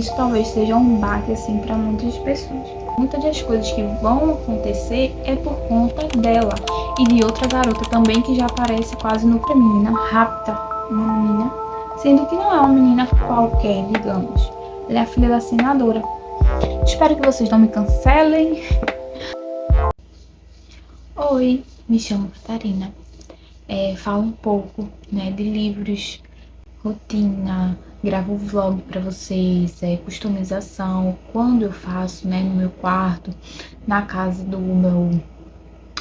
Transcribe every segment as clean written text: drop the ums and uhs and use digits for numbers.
Isso talvez seja um baque assim para muitas pessoas. Muitas das coisas que vão acontecer é por conta dela e de outra garota também que já aparece quase no que a menina rapta uma menina, sendo que não é uma menina qualquer, digamos. Ela é a filha da senadora. Espero que vocês não me cancelem. Oi, me chamo Catarina. Falo um pouco, né, de livros, rotina, gravo vlog para vocês, customização, quando eu faço, né, no meu quarto, na casa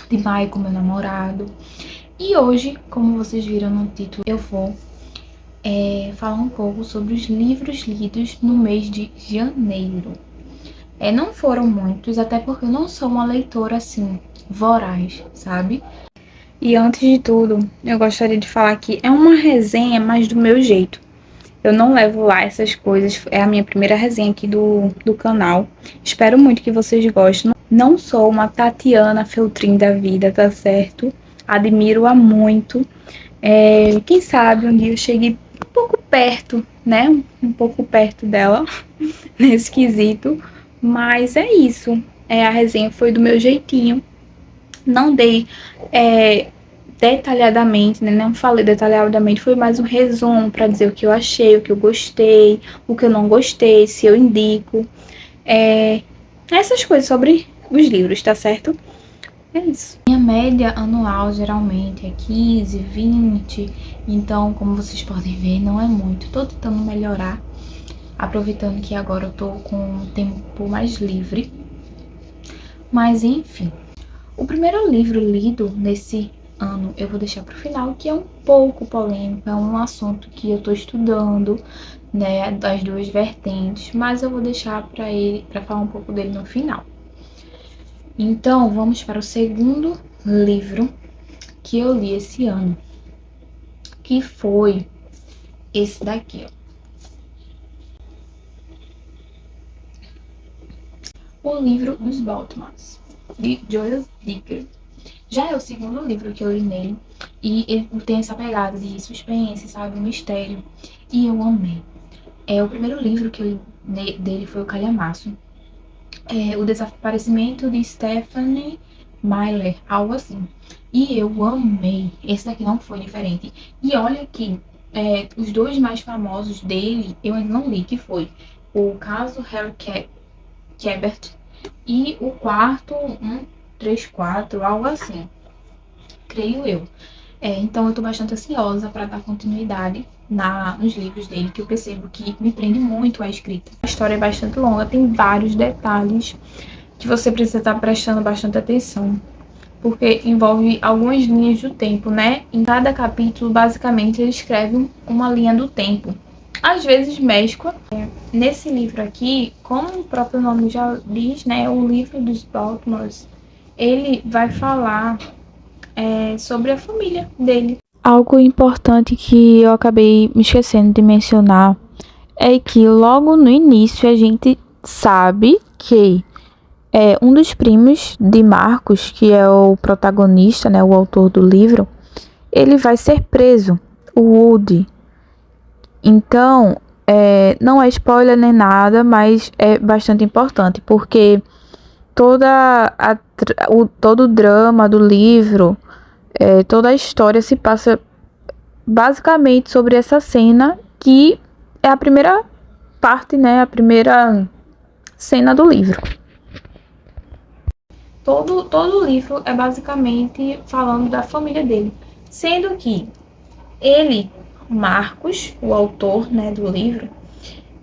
de Maicon, meu namorado. E hoje, como vocês viram no título, eu vou falar um pouco sobre os livros lidos no mês de janeiro. Não foram muitos, até porque eu não sou uma leitora assim, voraz, sabe? E antes de tudo, eu gostaria de falar que é uma resenha mais do meu jeito. Eu não levo lá essas coisas, é a minha primeira resenha aqui do canal. Espero muito que vocês gostem. Não sou uma Tatiana Feltrin da vida, tá certo? Admiro-a muito. Quem sabe um dia eu chegue um pouco perto, né? Um pouco perto dela, nesse quesito. Mas é isso. A resenha foi do meu jeitinho. Não dei detalhadamente, né? Não falei detalhadamente, foi mais um resumo para dizer o que eu achei, o que eu gostei, o que eu não gostei, se eu indico. Essas coisas sobre os livros, tá certo? É isso. Minha média anual geralmente é 15, 20, então, como vocês podem ver, não é muito. Tô tentando melhorar, aproveitando que agora eu tô com um tempo mais livre. Mas enfim, o primeiro livro lido nesse ano eu vou deixar para o final, que é um pouco polêmico, é um assunto que eu estou estudando, né, das duas vertentes, mas eu vou deixar para falar um pouco dele no final. Então, vamos para o segundo livro que eu li esse ano, que foi esse daqui, ó. O livro Os Baltimores, de Joel Dicker. Já é o segundo livro que eu li nele, e ele tem essa pegada de suspense, sabe, mistério, e eu amei. O primeiro livro que eu li dele foi o Calhamaço, o desaparecimento de Stephanie Myler, algo assim. E eu amei, esse daqui não foi diferente. E olha que os dois mais famosos dele, eu ainda não li, que foi o caso Harry Quebert e o quarto 134, algo assim, creio eu. Então eu tô bastante ansiosa para dar continuidade nos livros dele, que eu percebo que me prende muito a escrita. A história é bastante longa, tem vários detalhes que você precisa estar prestando bastante atenção, porque envolve algumas linhas do tempo, né? Em cada capítulo, basicamente, ele escreve uma linha do tempo. Às vezes mescla. Nesse livro aqui, como o próprio nome já diz, né? O livro dos Baltimores, ele vai falar sobre a família dele. Algo importante que eu acabei me esquecendo de mencionar é que logo no início a gente sabe que um dos primos de Marcos, que é o protagonista, né, o autor do livro, ele vai ser preso, o Woody. Então, não é spoiler nem nada, mas é bastante importante, porque todo o drama do livro, toda a história se passa basicamente sobre essa cena, que é a primeira parte, né, a primeira cena do livro. Todo o livro é basicamente falando da família dele, sendo que ele, Marcos, o autor, né, do livro,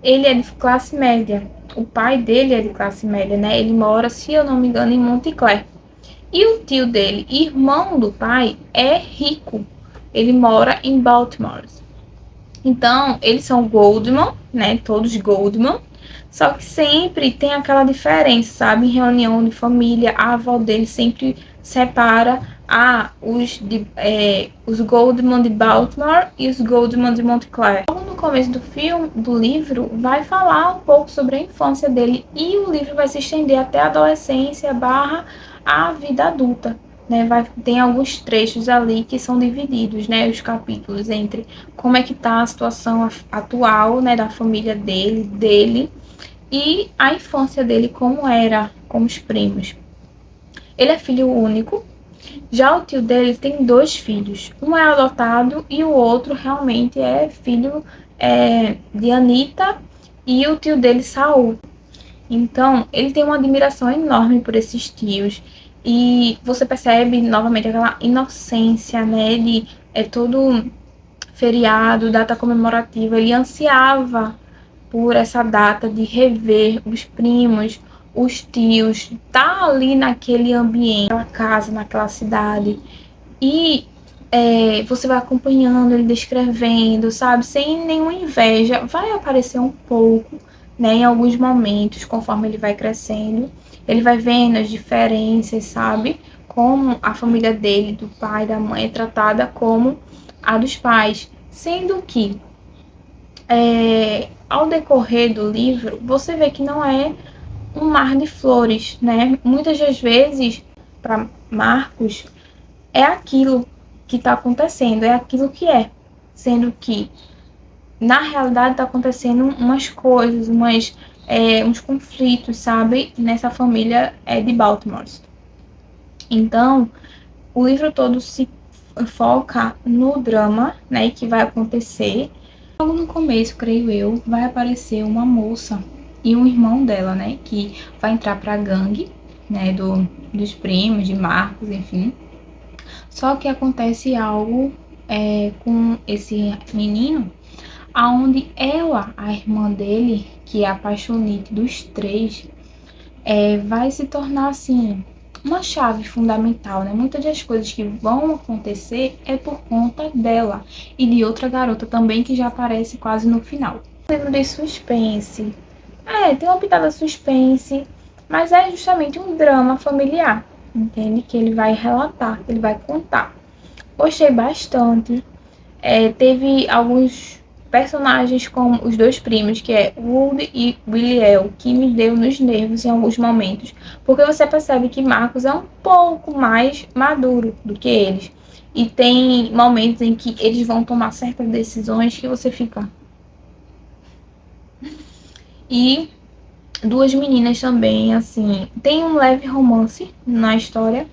ele é de classe média. O pai dele é de classe média, né? Ele mora, se eu não me engano, em Montclair. E o tio dele, irmão do pai, é rico. Ele mora em Baltimore. Então, eles são Goldman, né? Todos Goldman. Só que sempre tem aquela diferença, sabe? Em reunião de família, a avó dele sempre separa os Goldman de Baltimore e os Goldman de Montclair. Logo no começo do livro, vai falar um pouco sobre a infância dele, e o livro vai se estender até a adolescência barra a vida adulta. Né, tem alguns trechos ali que são divididos, né, os capítulos entre como é que tá a situação atual, né, da família dele, e a infância dele como era com os primos. Ele é filho único. Já o tio dele tem 2 filhos. Um é adotado e o outro realmente é filho de Anitta e o tio dele, Saul. Então, ele tem uma admiração enorme por esses tios. E você percebe novamente aquela inocência, né? Ele é todo feriado, data comemorativa. Ele ansiava por essa data de rever os primos, os tios, tá ali naquele ambiente, naquela casa, naquela cidade. E você vai acompanhando ele descrevendo, sabe? Sem nenhuma inveja. Vai aparecer um pouco, né? Em alguns momentos, conforme ele vai crescendo. Ele vai vendo as diferenças, sabe? Como a família dele, do pai, da mãe, é tratada como a dos pais. Sendo que, ao decorrer do livro, você vê que não é um mar de flores, né? Muitas das vezes, para Marcos, é aquilo que está acontecendo, é aquilo que é. Sendo que, na realidade, está acontecendo umas coisas, uns conflitos, sabe? Nessa família de Baltimore. Então, o livro todo se foca no drama, né, que vai acontecer. Logo no começo, creio eu, vai aparecer uma moça e um irmão dela, né, que vai entrar pra gangue, né, dos primos, de Marcos, enfim. Só que acontece algo com esse menino, aonde ela, a irmã dele, que é a apaixonite dos 3, vai se tornar, assim, uma chave fundamental, né? Muitas das coisas que vão acontecer é por conta dela e de outra garota também que já aparece quase no final. Livro de suspense. Tem uma pitada suspense, mas é justamente um drama familiar, entende? Que ele vai relatar, ele vai contar. Gostei bastante. Teve alguns personagens como os 2 primos, que é Woody e Williel, que me deu nos nervos em alguns momentos, porque você percebe que Marcos é um pouco mais maduro do que eles. E tem momentos em que eles vão tomar certas decisões que você fica. E 2 meninas também, assim, tem um leve romance na história.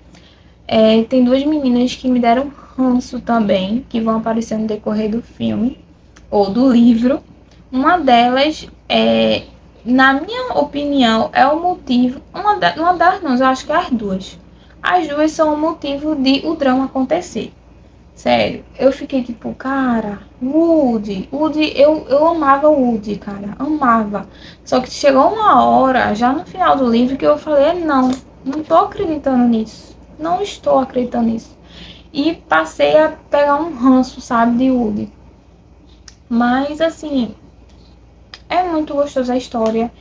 Tem 2 meninas que me deram ranço também, que vão aparecer no decorrer do filme ou do livro. Uma delas na minha opinião, é o motivo. Uma das não, eu acho que é as duas. As duas são o motivo de o drama acontecer. Sério, eu fiquei tipo, cara, Woody, eu amava o Woody, cara, amava. Só que chegou uma hora, já no final do livro, que eu falei, não tô acreditando nisso. Não estou acreditando nisso. E passei a pegar um ranço, sabe, de Woody. Mas, assim, é muito gostosa a história.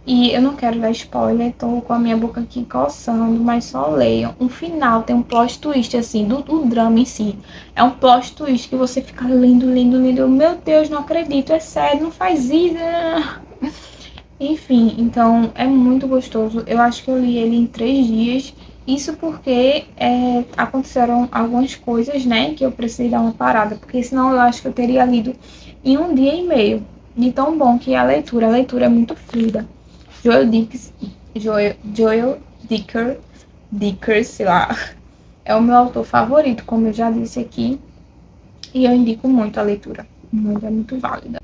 E eu não quero dar spoiler, tô com a minha boca aqui coçando, mas só leiam. Um final tem um plot twist, assim, do drama em si. É um plot twist que você fica lendo. Meu Deus, não acredito, é sério, não faz isso. Enfim, então é muito gostoso. Eu acho que eu li ele em 3 dias. Isso porque aconteceram algumas coisas, né, que eu precisei dar uma parada. Porque senão eu acho que eu teria lido em 1 dia e meio. De tão bom que é a leitura. A leitura é muito fluida. Joel Dicker, sei lá, é o meu autor favorito, como eu já disse aqui, e eu indico muito a leitura, é muito válida.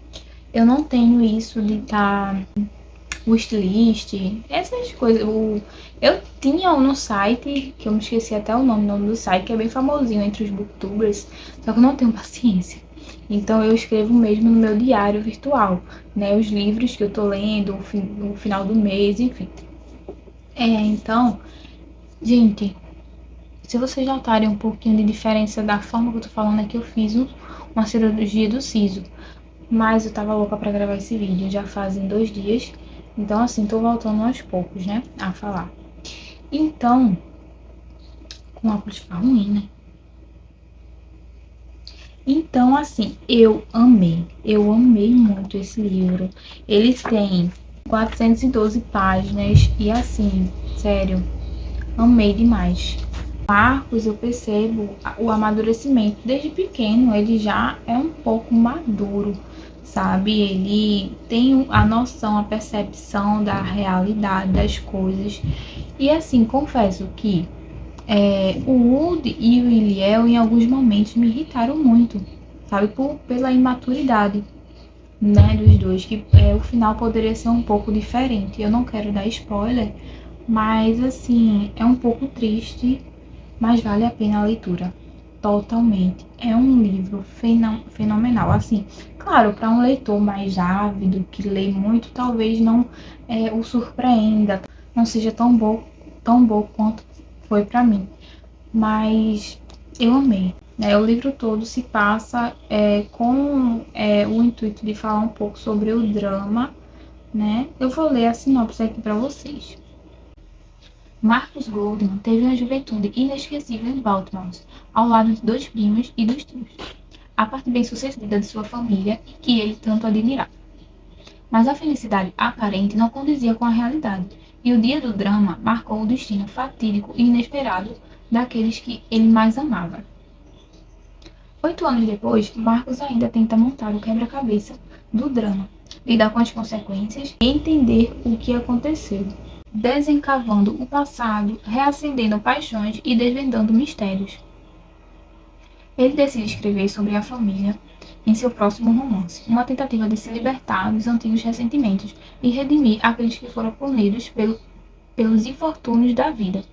Eu não tenho isso de estar wishlist, essas coisas. Eu tinha um no site, que eu me esqueci até o nome do site, que é bem famosinho entre os booktubers, só que eu não tenho paciência. Então eu escrevo mesmo no meu diário virtual, né? Os livros que eu tô lendo no final do mês, enfim. Então, gente, se vocês notarem um pouquinho de diferença da forma que eu tô falando, é que eu fiz uma cirurgia do siso. Mas eu tava louca pra gravar esse vídeo, já fazem 2 dias. Então, assim, tô voltando aos poucos, né, a falar. Então, com óculos fica ruim, né? Então, assim, eu amei muito esse livro. Ele tem 412 páginas e, assim, sério, amei demais. Marcos, eu percebo o amadurecimento. Desde pequeno, ele já é um pouco maduro, sabe? Ele tem a noção, a percepção da realidade das coisas. E assim, confesso que o Woody e o Iliel em alguns momentos me irritaram muito, sabe? Pela imaturidade, né, dos dois, que o final poderia ser um pouco diferente. Eu não quero dar spoiler, mas assim, é um pouco triste, mas vale a pena a leitura. Totalmente. É um livro fenomenal. Assim, claro, para um leitor mais ávido, que lê muito, talvez não o surpreenda, não seja tão bom quanto foi para mim. Mas eu amei. Né? O livro todo se passa com o intuito de falar um pouco sobre o drama, né? Eu vou ler a sinopse aqui para vocês. Marcus Goldman teve uma juventude inesquecível em Baltimore, ao lado de dois primos e dos tios, a parte bem-sucedida de sua família e que ele tanto admirava. Mas a felicidade aparente não condizia com a realidade, e o dia do drama marcou o destino fatídico e inesperado daqueles que ele mais amava. 8 anos depois, Marcos ainda tenta montar o quebra-cabeça do drama, lidar com as consequências e entender o que aconteceu, desencavando o passado, reacendendo paixões e desvendando mistérios. Ele decide escrever sobre a família em seu próximo romance, uma tentativa de se libertar dos antigos ressentimentos e redimir aqueles que foram punidos pelos infortúnios da vida.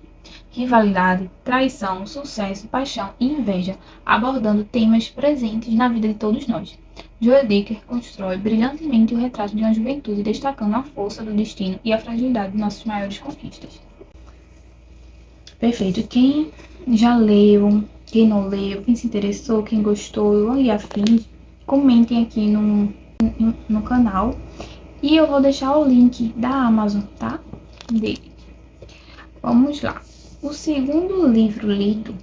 Rivalidade, traição, sucesso, paixão e inveja, abordando temas presentes na vida de todos nós. Joel Dicker constrói brilhantemente o retrato de uma juventude, destacando a força do destino e a fragilidade de nossas maiores conquistas. Perfeito. Quem já leu, quem não leu, quem se interessou, quem gostou e afins, comentem aqui no canal. E eu vou deixar o link da Amazon, tá? Dele. Vamos lá. O segundo livro lido,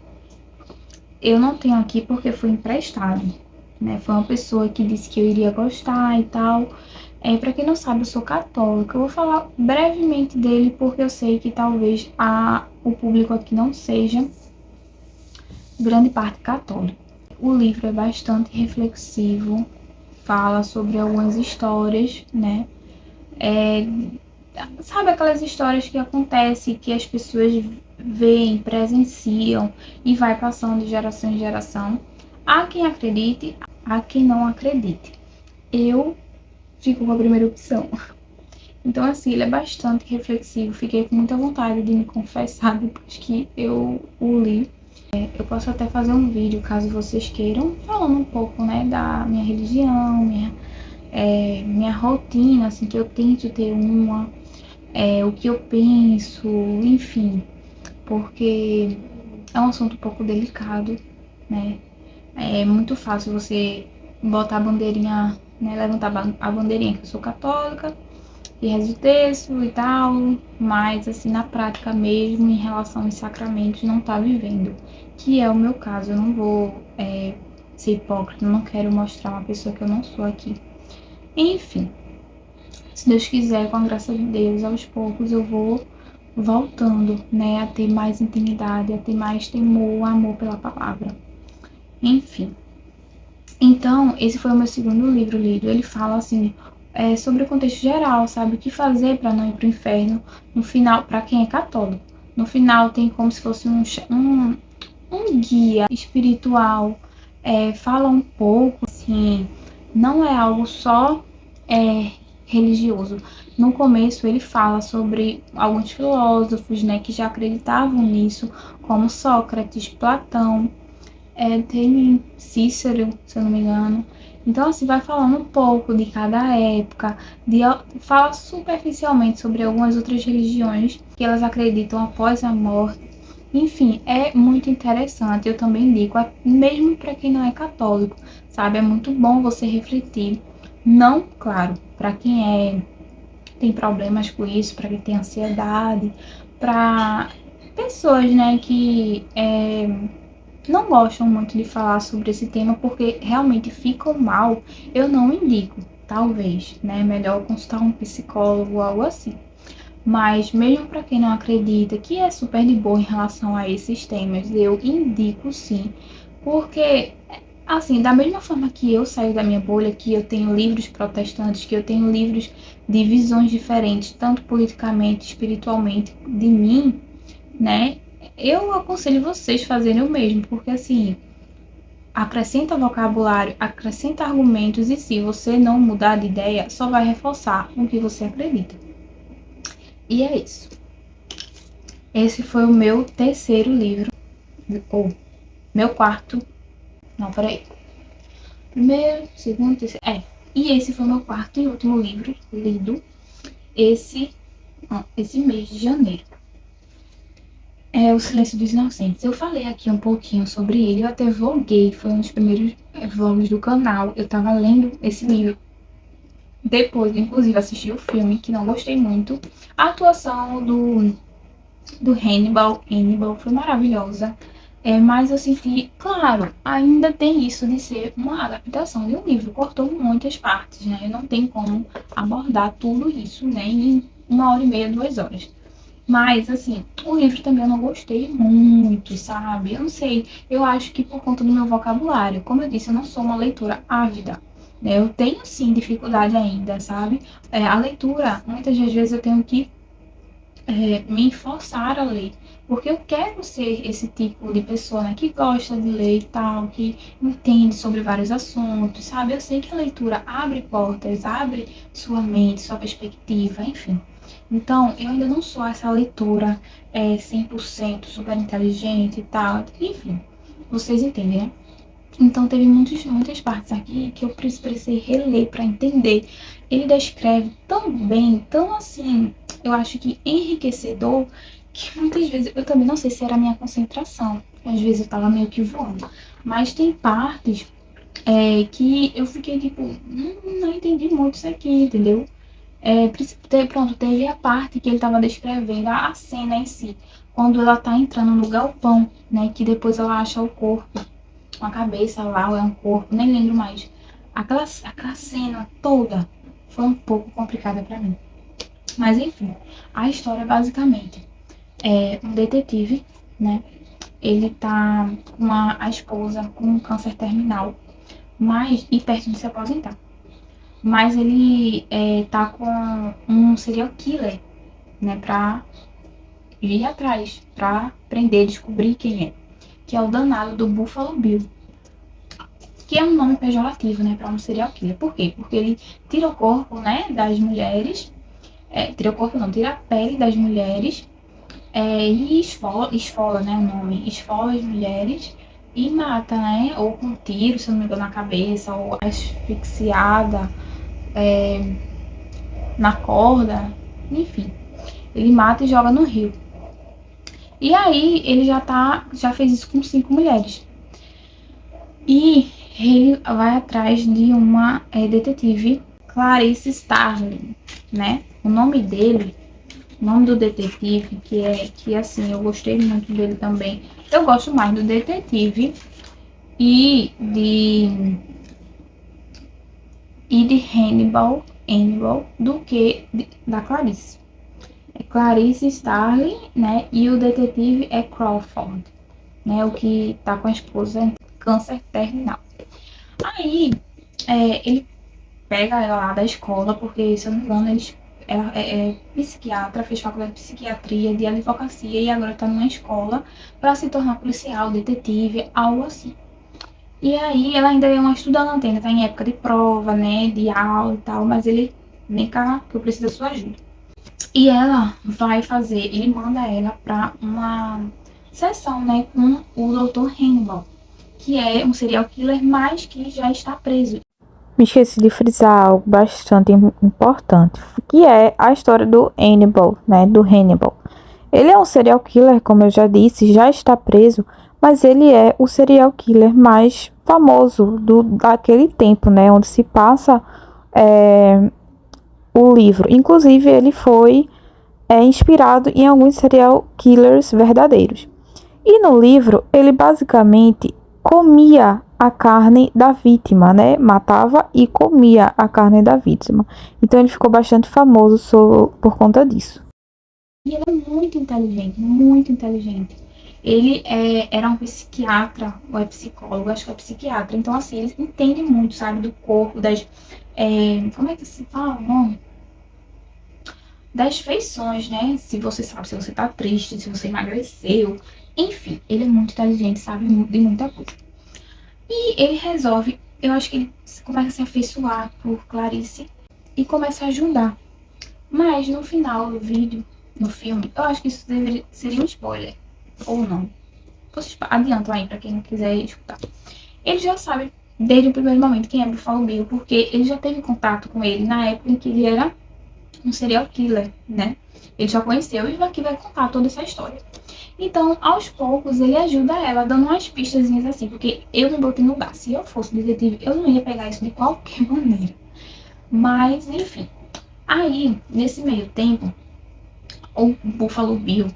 eu não tenho aqui porque foi emprestado, né? Foi uma pessoa que disse que eu iria gostar e tal. Para quem não sabe, eu sou católica. Eu vou falar brevemente dele porque eu sei que talvez o público aqui não seja grande parte católico. O livro é bastante reflexivo, fala sobre algumas histórias, né? Sabe aquelas histórias que acontecem, que as pessoas veem, presenciam e vai passando de geração em geração. Há quem acredite, há quem não acredite. Eu fico com a primeira opção. Então, assim, ele é bastante reflexivo. Fiquei com muita vontade de me confessar depois que eu o li. Eu posso até fazer um vídeo, caso vocês queiram, falando um pouco, né, da minha religião, minha rotina, assim, que eu tento ter o que eu penso, enfim, porque é um assunto um pouco delicado, né? É muito fácil você botar a bandeirinha, né, levantar a bandeirinha que eu sou católica e rezo o texto e tal, mas assim, na prática mesmo, em relação aos sacramentos, não tá vivendo, que é o meu caso. Eu não vou ser hipócrita, não quero mostrar uma pessoa que eu não sou aqui. Enfim, se Deus quiser, com a graça de Deus, aos poucos eu vou voltando, né, a ter mais intimidade, a ter mais temor, amor pela palavra. Enfim. Então, esse foi o meu segundo livro lido. Ele fala, assim, sobre o contexto geral, sabe? O que fazer para não ir pro inferno. No final, para quem é católico, no final tem como se fosse um guia espiritual. Fala um pouco, assim, não é algo só religioso. No começo ele fala sobre alguns filósofos, né, que já acreditavam nisso, como Sócrates, Platão, tem Cícero, se eu não me engano. Então, assim, vai falando um pouco de cada época, fala superficialmente sobre algumas outras religiões que elas acreditam após a morte. Enfim, é muito interessante. Eu também digo, mesmo para quem não é católico, sabe? É muito bom você refletir. Não, claro, para quem tem problemas com isso, para quem tem ansiedade, para pessoas, né, que não gostam muito de falar sobre esse tema porque realmente ficam mal, eu não indico, talvez, né? Melhor consultar um psicólogo ou algo assim. Mas mesmo para quem não acredita, que é super de boa em relação a esses temas, eu indico sim, porque assim, da mesma forma que eu saio da minha bolha, que eu tenho livros protestantes, que eu tenho livros de visões diferentes, tanto politicamente, espiritualmente, de mim, né? Eu aconselho vocês fazerem o mesmo, porque assim, acrescenta vocabulário, acrescenta argumentos, e se você não mudar de ideia, só vai reforçar o que você acredita. E é isso. Esse foi o meu terceiro livro, ou meu quarto. Não, peraí. Primeiro, segundo, terceiro. E esse foi meu quarto e último livro lido esse mês de janeiro. É O Silêncio dos Inocentes. Eu falei aqui um pouquinho sobre ele, eu até vloguei, foi um dos primeiros vlogs do canal. Eu tava lendo esse livro. Depois, inclusive, assisti o filme, que não gostei muito. A atuação do Hannibal foi maravilhosa. Mas eu senti, claro, ainda tem isso de ser uma adaptação de um livro. Cortou muitas partes, né? Não tem como abordar tudo isso, né, em 1h30, 2 horas. Mas, assim, o livro também eu não gostei muito, sabe? Eu não sei, eu acho que por conta do meu vocabulário. Como eu disse, eu não sou uma leitora ávida, né? Eu tenho, sim, dificuldade ainda, sabe? A leitura, muitas das vezes eu tenho que me forçar a ler, porque eu quero ser esse tipo de pessoa, né, que gosta de ler e tal, que entende sobre vários assuntos, sabe? Eu sei que a leitura abre portas, abre sua mente, sua perspectiva, enfim. Então, eu ainda não sou essa leitora 100% super inteligente e tal, enfim, vocês entendem, né? Então, teve muitas partes aqui que eu precisei reler para entender. Ele descreve tão bem, tão assim, eu acho que enriquecedor, que muitas vezes eu também não sei se era a minha concentração. Às vezes eu tava meio que voando. Mas tem partes que eu fiquei tipo, não entendi muito isso aqui, entendeu? Pronto, teve a parte que ele tava descrevendo, a cena em si, quando ela tá entrando no galpão, né? Que depois ela acha o corpo, uma cabeça lá, ou é um corpo, nem lembro mais. Aquela cena toda foi um pouco complicada pra mim. Mas enfim, a história basicamente é um detetive, né? Ele tá com a esposa com um câncer terminal, e perto de se aposentar. Mas ele tá com um serial killer, né? Pra ir atrás, pra prender, descobrir quem é. Que é o danado do Buffalo Bill. Que é um nome pejorativo, né, para um serial killer. Por quê? Porque ele tira o corpo, né, das mulheres, tira o corpo não, tira a pele das mulheres, e esfola, né, o nome, esfola as mulheres e mata, né, ou com um tiro, se não me engano, na cabeça, ou asfixiada, na corda, enfim. Ele mata e joga no rio. E aí ele já fez isso com 5 mulheres. E ele vai atrás de uma detetive, Clarice Starling, né? O nome do detetive, que assim, eu gostei muito dele também. Eu gosto mais do detetive e de Hannibal do que da Clarice. É Clarice Starling, né? E o detetive é Crawford, né? O que tá com a esposa em câncer terminal. Aí, ele pega ela lá da escola, porque, se eu não me engano, ela é psiquiatra, fez faculdade de psiquiatria, de advocacia, e agora tá numa escola para se tornar policial, detetive, algo assim. E aí, ela ainda é uma estudante, ainda tá em época de prova, né, de aula e tal, mas ele, vem cá, que eu preciso da sua ajuda. E ela ele manda ela pra uma sessão, né, com o Dr. Hannibal, que é um serial killer, mas que já está preso. Me esqueci de frisar algo bastante importante, que é a história do Hannibal, né, do Hannibal. Ele é um serial killer, como eu já disse, já está preso, mas ele é o serial killer mais famoso daquele tempo, né, onde se passa o livro. Inclusive, ele foi inspirado em alguns serial killers verdadeiros. E no livro, ele basicamente comia a carne da vítima, né? Matava e comia a carne da vítima. Então ele ficou bastante famoso por conta disso. E ele é muito inteligente, muito inteligente. Ele era um psiquiatra, ou é psicólogo, acho que é psiquiatra. Então, assim, ele entende muito, sabe, do corpo, como é que se fala o nome? Das feições, né? Se você sabe se você tá triste, se você emagreceu. Enfim, ele é muito inteligente, sabe de muita coisa. E ele resolve, eu acho que ele começa a se afeiçoar por Clarice e começa a ajudar. Mas no final do vídeo, no filme, eu acho que isso seria um spoiler. Ou não. Vocês adiantam aí pra quem não quiser escutar. Ele já sabe, desde o primeiro momento, quem é Buffalo Bill, porque ele já teve contato com ele na época em que ele era um serial killer, né? Ele já conheceu e aqui vai contar toda essa história. Então, aos poucos, ele ajuda ela, dando umas pistazinhas assim, porque eu me botei no lugar. Se eu fosse detetive, eu não ia pegar isso de qualquer maneira. Mas, enfim. Aí, nesse meio tempo, o Buffalo Bill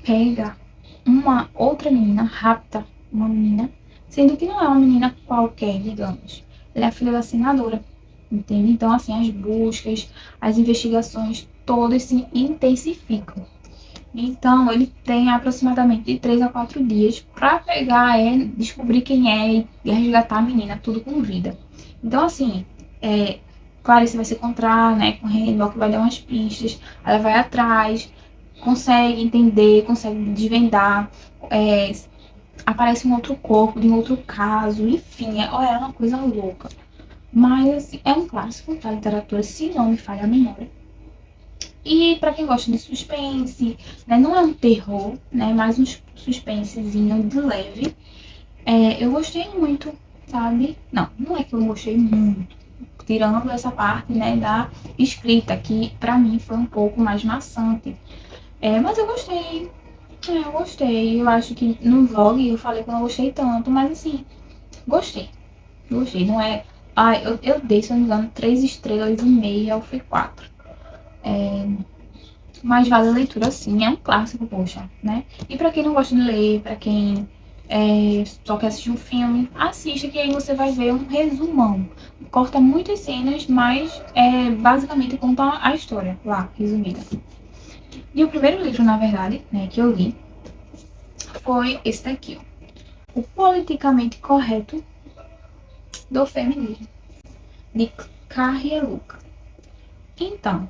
pega uma outra menina, rapta uma menina, sendo que não é uma menina qualquer, digamos. Ela é a filha da senadora, entende? Então, assim, as buscas, as investigações, todas se intensificam. Então, ele tem aproximadamente de 3 a 4 dias para pegar, descobrir quem é e resgatar a menina, tudo com vida. Então, assim, Clarice vai se encontrar, né, com o Hannibal, que vai dar umas pistas, ela vai atrás, consegue entender, consegue desvendar, aparece um outro corpo de um outro caso, enfim, é uma coisa louca. Mas, assim, é um clássico da literatura, se não me falha a memória. E para quem gosta de suspense, né, não é um terror, né, mais um suspensezinho de leve. Eu gostei muito, sabe? Não é que eu gostei muito, tirando essa parte, né, da escrita, que para mim foi um pouco mais maçante. Mas eu gostei. Eu gostei. Eu acho que no vlog eu falei que eu não gostei tanto, mas assim, gostei. Gostei. Não é. Eu dei, se eu não me engano, 3 estrelas e meia, ou foi 4. Mas vale a leitura sim, é um clássico, poxa, né? E pra quem não gosta de ler, pra quem só quer assistir um filme, assista que aí você vai ver um resumão. Corta muitas cenas, mas basicamente conta a história lá, resumida. E o primeiro livro, na verdade, né, que eu li, foi esse daqui, ó. O Politicamente Correto do Feminismo, de Carrie Luca. Então,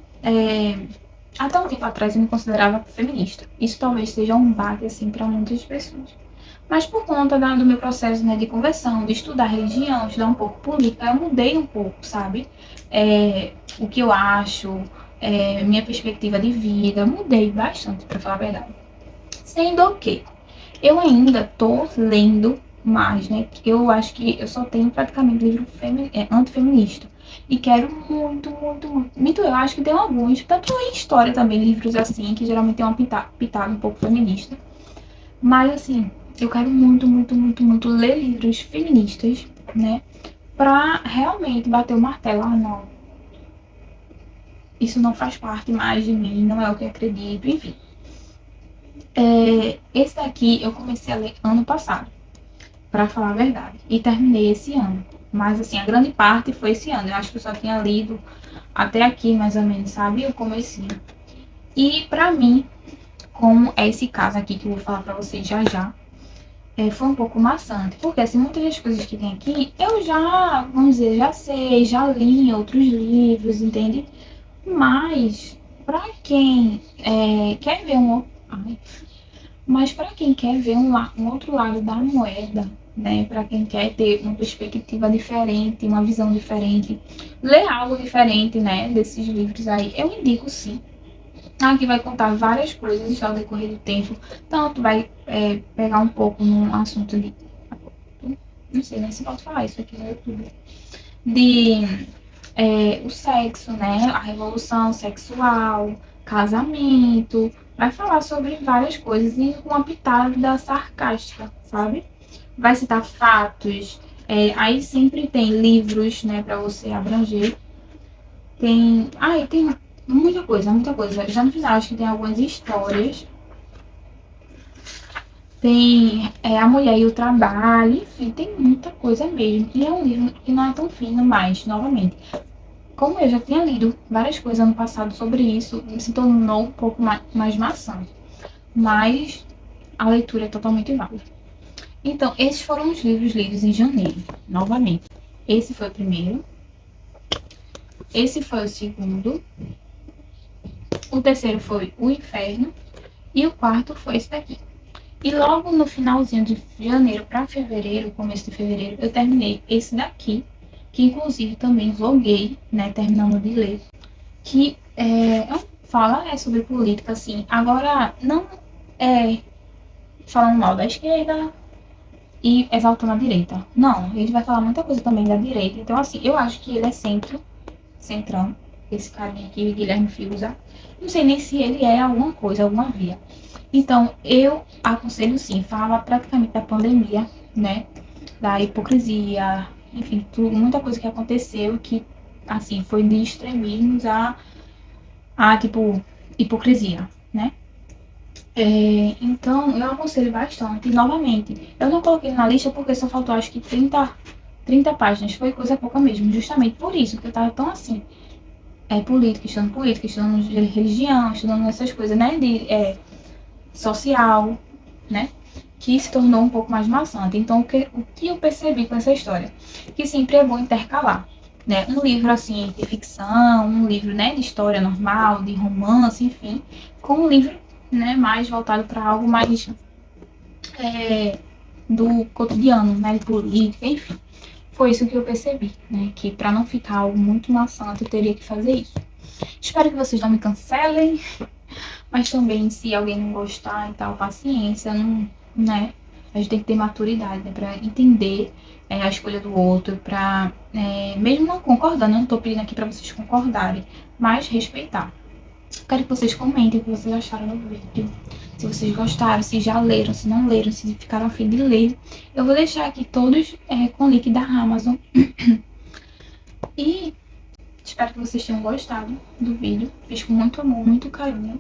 até um tempo atrás eu me considerava feminista. Isso talvez seja um baque, assim, para muitas pessoas. Mas por conta do meu processo, né, de conversão, de estudar religião, estudar um pouco política, eu mudei um pouco, sabe? O que eu acho, minha perspectiva de vida, mudei bastante, para falar a verdade. Sendo que eu ainda tô lendo mais, né? Eu acho que eu só tenho praticamente livro antifeminista. E quero muito, muito, muito. Muito, eu acho que tem alguns, tanto em história também, livros assim, que geralmente tem uma pitada um pouco feminista. Mas assim, eu quero muito, muito, muito, muito ler livros feministas, né? Pra realmente bater o martelo. Não. Isso não faz parte mais de mim, não é o que eu acredito, enfim. Esse daqui eu comecei a ler ano passado, pra falar a verdade. E terminei esse ano. Mas assim, a grande parte foi esse ano. Eu acho que eu só tinha lido até aqui, mais ou menos, sabe? O comecinho. E pra mim, como é esse caso aqui que eu vou falar pra vocês já já, foi um pouco maçante. Porque assim, muitas das coisas que tem aqui, eu já, vamos dizer, já sei, já li em outros livros, entende? Mas, pra quem quer ver mas para quem quer ver um outro lado da moeda, né? Para quem quer ter uma perspectiva diferente, uma visão diferente, ler algo diferente, né? Desses livros aí, eu indico sim. Aqui vai contar várias coisas ao decorrer do tempo. Tanto vai pegar um pouco num assunto de. Não sei nem se pode falar isso aqui no YouTube. De o sexo, né? A revolução sexual, casamento. Vai falar sobre várias coisas e com uma pitada sarcástica, sabe? Vai citar fatos. Aí sempre tem livros, né, para você abranger. Tem muita coisa, muita coisa. Já no final acho que tem algumas histórias. Tem A Mulher e o Trabalho, enfim, tem muita coisa mesmo. E é um livro que não é tão fino, mas, novamente, como eu já tinha lido várias coisas ano passado sobre isso, se tornou um pouco mais maçante. Mas a leitura é totalmente válida. Então, esses foram os livros lidos em janeiro, novamente. Esse foi o primeiro. Esse foi o segundo. O terceiro foi O Inferno. E o quarto foi esse daqui. E logo no finalzinho de janeiro para fevereiro, começo de fevereiro, eu terminei esse daqui, que inclusive também vloguei, né, terminando de ler, que fala sobre política, assim. Agora, não é falando mal da esquerda e exaltando a direita. Não, ele vai falar muita coisa também da direita. Então, assim, eu acho que ele é centrão, esse carinha aqui, Guilherme Fiuza. Não sei nem se ele é alguma coisa, alguma via. Então, eu aconselho sim, fala praticamente da pandemia, né? Da hipocrisia, enfim, muita coisa que aconteceu que, assim, foi de extremismos a tipo, hipocrisia, né? Então, eu aconselho bastante. E, novamente, eu não coloquei na lista porque só faltou, acho que 30 páginas. Foi coisa pouca mesmo, justamente por isso, porque eu tava tão assim, política, estudando religião, estudando essas coisas, né? Social, né? Que se tornou um pouco mais maçante. Então, o que eu percebi com essa história? Que sempre é bom intercalar, né? Um livro, assim, de ficção, um livro, né, de história normal, de romance, enfim, com um livro, né, mais voltado para algo mais do cotidiano, né, de política, enfim. Foi isso que eu percebi, né? Que para não ficar algo muito maçante, eu teria que fazer isso. Espero que vocês não me cancelem, mas também, se alguém não gostar e tal, paciência, não, né? A gente tem que ter maturidade, né? Pra entender a escolha do outro, pra, mesmo não concordando, eu não tô pedindo aqui pra vocês concordarem, mas respeitar. Quero que vocês comentem o que vocês acharam do vídeo. Se vocês gostaram, se já leram, se não leram, se ficaram a fim de ler. Eu vou deixar aqui todos com o link da Amazon. E espero que vocês tenham gostado do vídeo. Fiz com muito amor, muito carinho.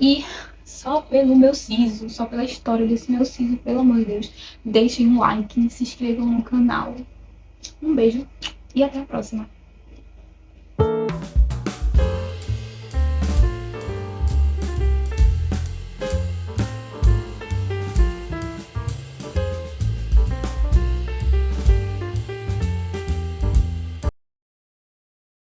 E só pelo meu siso, só pela história desse meu siso, pelo amor de Deus, deixem um like, se inscrevam no canal. Um beijo e até a próxima.